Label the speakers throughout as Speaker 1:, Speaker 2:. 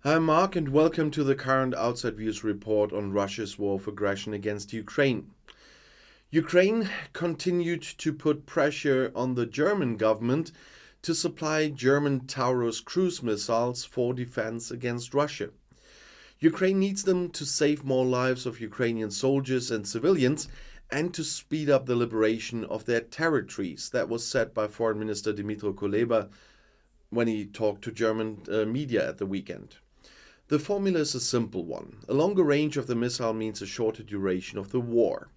Speaker 1: Hi Mark, and welcome to the current Outside Views report on Russia's war of aggression against Ukraine. Ukraine continued to put pressure on the German government to supply German Taurus cruise missiles for defense against Russia. Ukraine needs them to save more lives of Ukrainian soldiers and civilians and to speed up the liberation of their territories. That was said by Foreign Minister Dmytro Kuleba when he talked to German media at the weekend. The formula is a simple one. A longer range of the missile means a shorter duration of the war.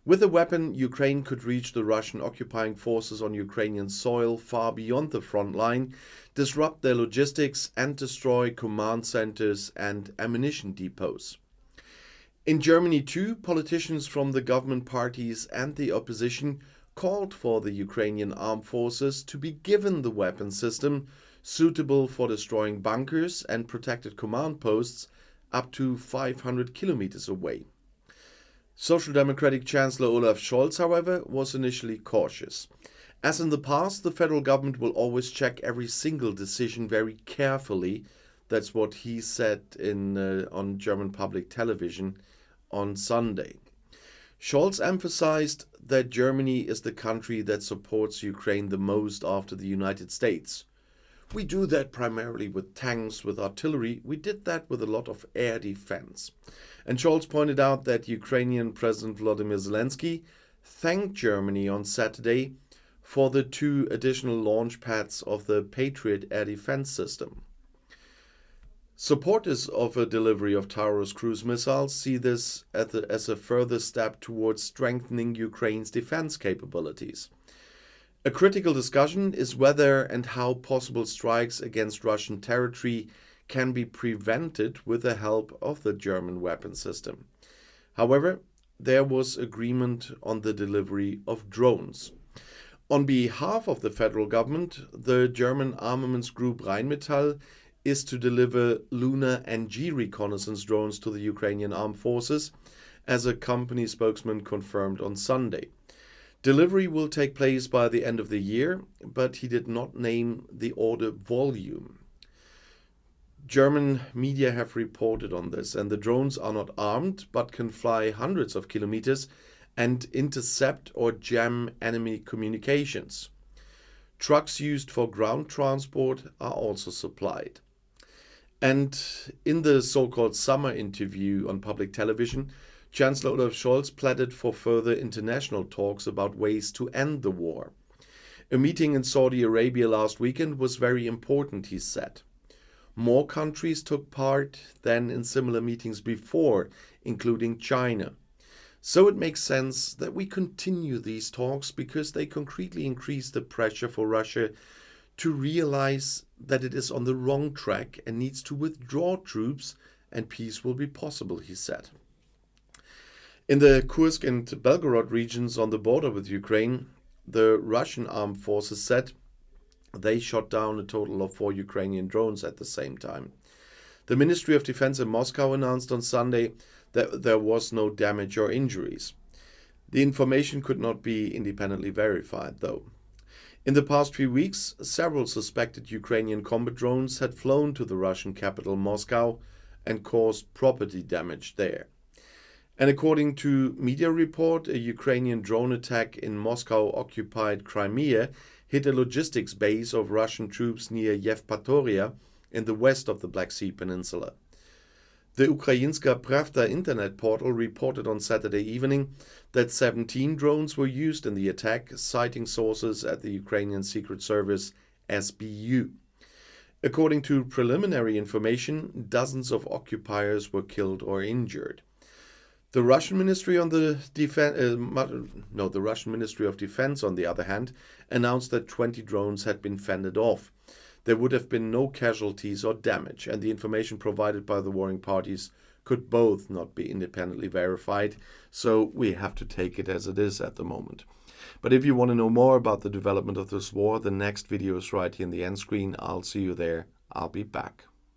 Speaker 1: With the weapon, Ukraine could reach the Russian occupying forces on Ukrainian soil far beyond the front line, disrupt their logistics, and destroy command centers and ammunition depots. In Germany too, politicians from the government parties and the opposition called for the Ukrainian armed forces to be given the weapon system suitable for destroying bunkers and protected command posts up to 500 kilometers away. Social Democratic Chancellor Olaf Scholz, however, was initially cautious. As in the past, the federal government will always check every single decision very carefully. That's what he said on German public television on Sunday. Scholz emphasized that Germany is the country that supports Ukraine the most after the United States. We do that primarily with tanks, with artillery. We did that with a lot of air defense. And Scholz pointed out that Ukrainian President Volodymyr Zelensky thanked Germany on Saturday for the 2 additional launch pads of the Patriot air defense system. Supporters of a delivery of Taurus cruise missiles see this as a further step towards strengthening Ukraine's defense capabilities. A critical discussion is whether and how possible strikes against Russian territory can be prevented with the help of the German weapon system. However, there was agreement on the delivery of drones. On behalf of the federal government, the German armaments group Rheinmetall is to deliver lunar NG reconnaissance drones to the Ukrainian armed forces, as a company spokesman confirmed on Sunday. Delivery will take place by the end of the year, but he did not name the order volume. German media have reported on this, and the drones are not armed, but can fly hundreds of kilometers and intercept or jam enemy communications. Trucks used for ground transport are also supplied. And in the so-called summer interview on public television, Chancellor Olaf Scholz pleaded for further international talks about ways to end the war. A meeting in Saudi Arabia last weekend was very important, he said. More countries took part than in similar meetings before, including China. So it makes sense that we continue these talks because they concretely increase the pressure for Russia to realize that it is on the wrong track and needs to withdraw troops, and peace will be possible, he said. In the Kursk and Belgorod regions on the border with Ukraine, the Russian armed forces said they shot down a total of 4 Ukrainian drones at the same time. The Ministry of Defense in Moscow announced on Sunday that there was no damage or injuries. The information could not be independently verified, though. In the past few weeks, several suspected Ukrainian combat drones had flown to the Russian capital Moscow and caused property damage there. And according to media report, a Ukrainian drone attack in Moscow-occupied Crimea hit a logistics base of Russian troops near Yevpatoria in the west of the Black Sea Peninsula. The Ukrayinska Pravda internet portal reported on Saturday evening that 17 drones were used in the attack, citing sources at the Ukrainian Secret Service SBU. According to preliminary information, dozens of occupiers were killed or injured. The Russian Ministry of Defense, on the other hand, announced that 20 drones had been fended off. There would have been no casualties or damage, and the information provided by the warring parties could both not be independently verified, so we have to take it as it is at the moment. But if you want to know more about the development of this war, the next video is right here in the end screen. I'll see you there. I'll be back.